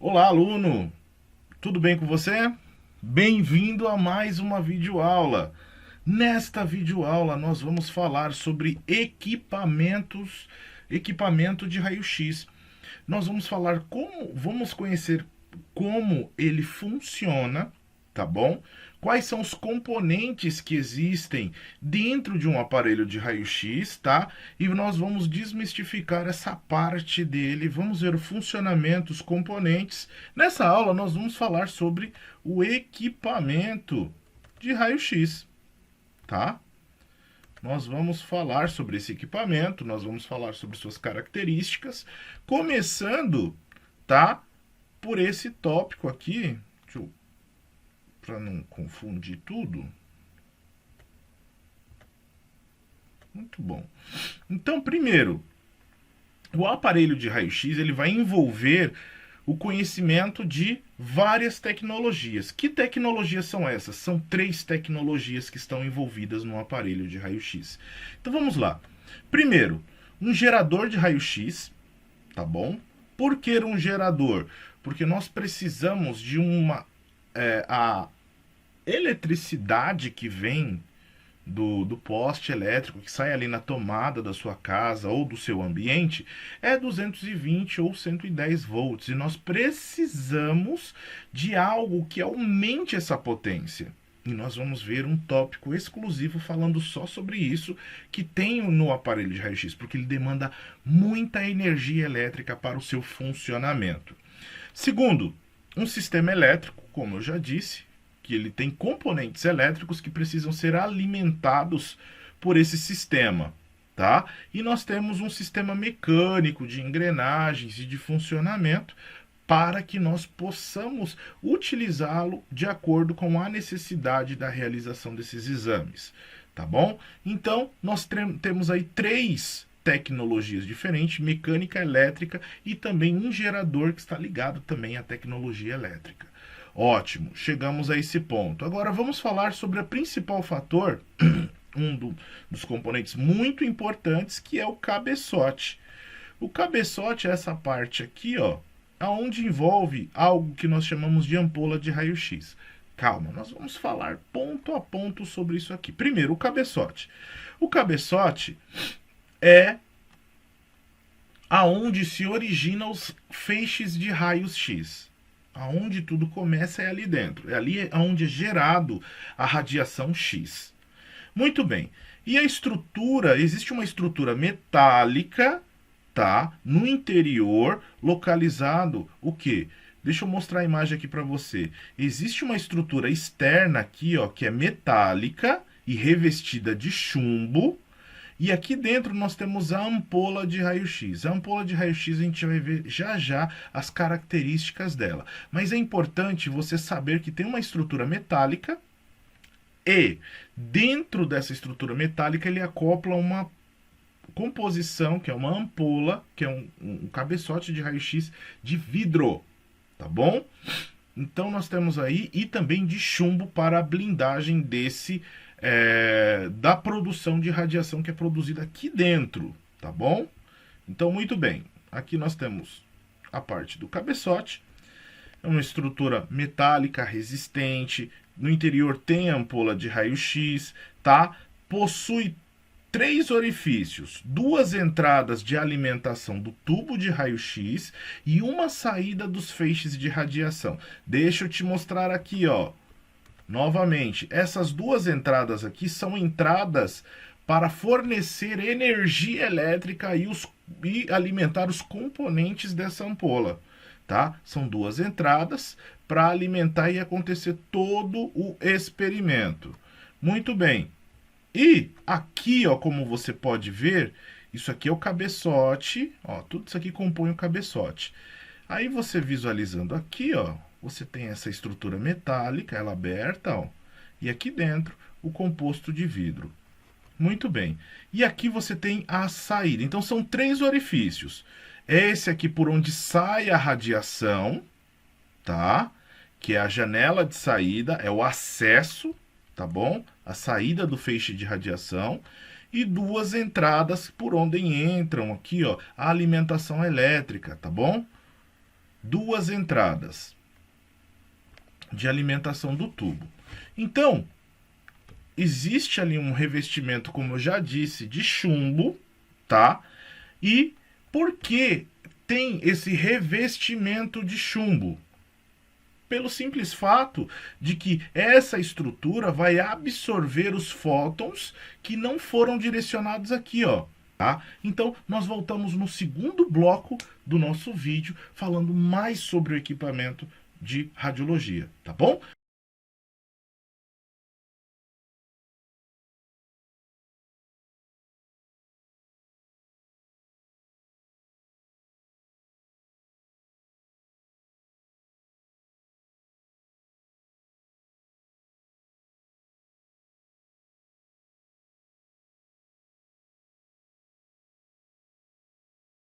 Olá, aluno! Tudo bem com você? Bem-vindo a mais uma videoaula. Nesta videoaula nós vamos falar sobre equipamento de raio-x. Nós vamos conhecer como ele funciona, tá bom? Quais são os componentes que existem dentro de um aparelho de raio-x, tá? E nós vamos desmistificar essa parte dele, vamos ver o funcionamento, os componentes. Nessa aula nós vamos falar sobre o equipamento de raio-x, tá? Nós vamos falar sobre esse equipamento, nós vamos falar sobre suas características, começando, tá? Por esse tópico aqui, para não confundir tudo. Muito bom. Então, primeiro, o aparelho de raio-x ele vai envolver o conhecimento de várias tecnologias. Que tecnologias são essas? São 3 tecnologias que estão envolvidas no aparelho de raio-x. Então vamos lá. Primeiro, um gerador de raio-x, tá bom? Por que um gerador? Porque nós precisamos de a eletricidade que vem do poste elétrico que sai ali na tomada da sua casa ou do seu ambiente é 220 ou 110 volts e nós precisamos de algo que aumente essa potência. E nós vamos ver um tópico exclusivo falando só sobre isso que tem no aparelho de raio-x, porque ele demanda muita energia elétrica para o seu funcionamento. Segundo, um sistema elétrico, como eu já disse, que ele tem componentes elétricos que precisam ser alimentados por esse sistema, tá? E nós temos um sistema mecânico de engrenagens e de funcionamento para que nós possamos utilizá-lo de acordo com a necessidade da realização desses exames, tá bom? Então, nós temos aí 3 tecnologias diferentes, mecânica, elétrica e também um gerador que está ligado também à tecnologia elétrica. Ótimo, chegamos a esse ponto. Agora vamos falar sobre o principal fator, dos componentes muito importantes, que é o cabeçote. O cabeçote é essa parte aqui, ó, aonde envolve algo que nós chamamos de ampola de raio-x. Calma, nós vamos falar ponto a ponto sobre isso aqui. Primeiro, o cabeçote. O cabeçote é aonde se originam os feixes de raios-x. Aonde tudo começa é ali dentro. É ali onde é gerado a radiação X. Muito bem. E a estrutura, existe uma estrutura metálica, tá? No interior, localizado o quê? Deixa eu mostrar a imagem aqui para você. Existe uma estrutura externa aqui, ó, que é metálica e revestida de chumbo. E aqui dentro nós temos a ampola de raio-x. A ampola de raio-x a gente vai ver já já as características dela. Mas é importante você saber que tem uma estrutura metálica e dentro dessa estrutura metálica ele acopla uma composição, que é uma ampola, que é um cabeçote de raio-x de vidro, tá bom? Então nós temos aí, e também de chumbo para a blindagem da produção de radiação que é produzida aqui dentro, tá bom? Então, muito bem. Aqui nós temos a parte do cabeçote. É uma estrutura metálica resistente. No interior tem a ampola de raio-x, tá? Possui 3 orifícios, 2 entradas de alimentação do tubo de raio-x e uma saída dos feixes de radiação. Deixa eu te mostrar aqui, ó. Novamente, essas 2 entradas aqui são entradas para fornecer energia elétrica e alimentar os componentes dessa ampola, tá? São 2 entradas para alimentar e acontecer todo o experimento. Muito bem. E aqui, ó, como você pode ver, isso aqui é o cabeçote, ó, tudo isso aqui compõe o cabeçote. Aí você visualizando aqui, ó, você tem essa estrutura metálica, ela aberta, ó, e aqui dentro o composto de vidro. Muito bem. E aqui você tem a saída. Então são 3 orifícios. Esse aqui por onde sai a radiação, tá? Que é a janela de saída, é o acesso, tá bom? A saída do feixe de radiação. E 2 entradas por onde entram aqui, ó, a alimentação elétrica, tá bom? duas entradas de alimentação do tubo. Então, existe ali um revestimento, como eu já disse, de chumbo, tá? E por que tem esse revestimento de chumbo? Pelo simples fato de que essa estrutura vai absorver os fótons que não foram direcionados aqui, ó. Tá? Então, nós voltamos no segundo bloco do nosso vídeo falando mais sobre o equipamento de radiologia, tá bom?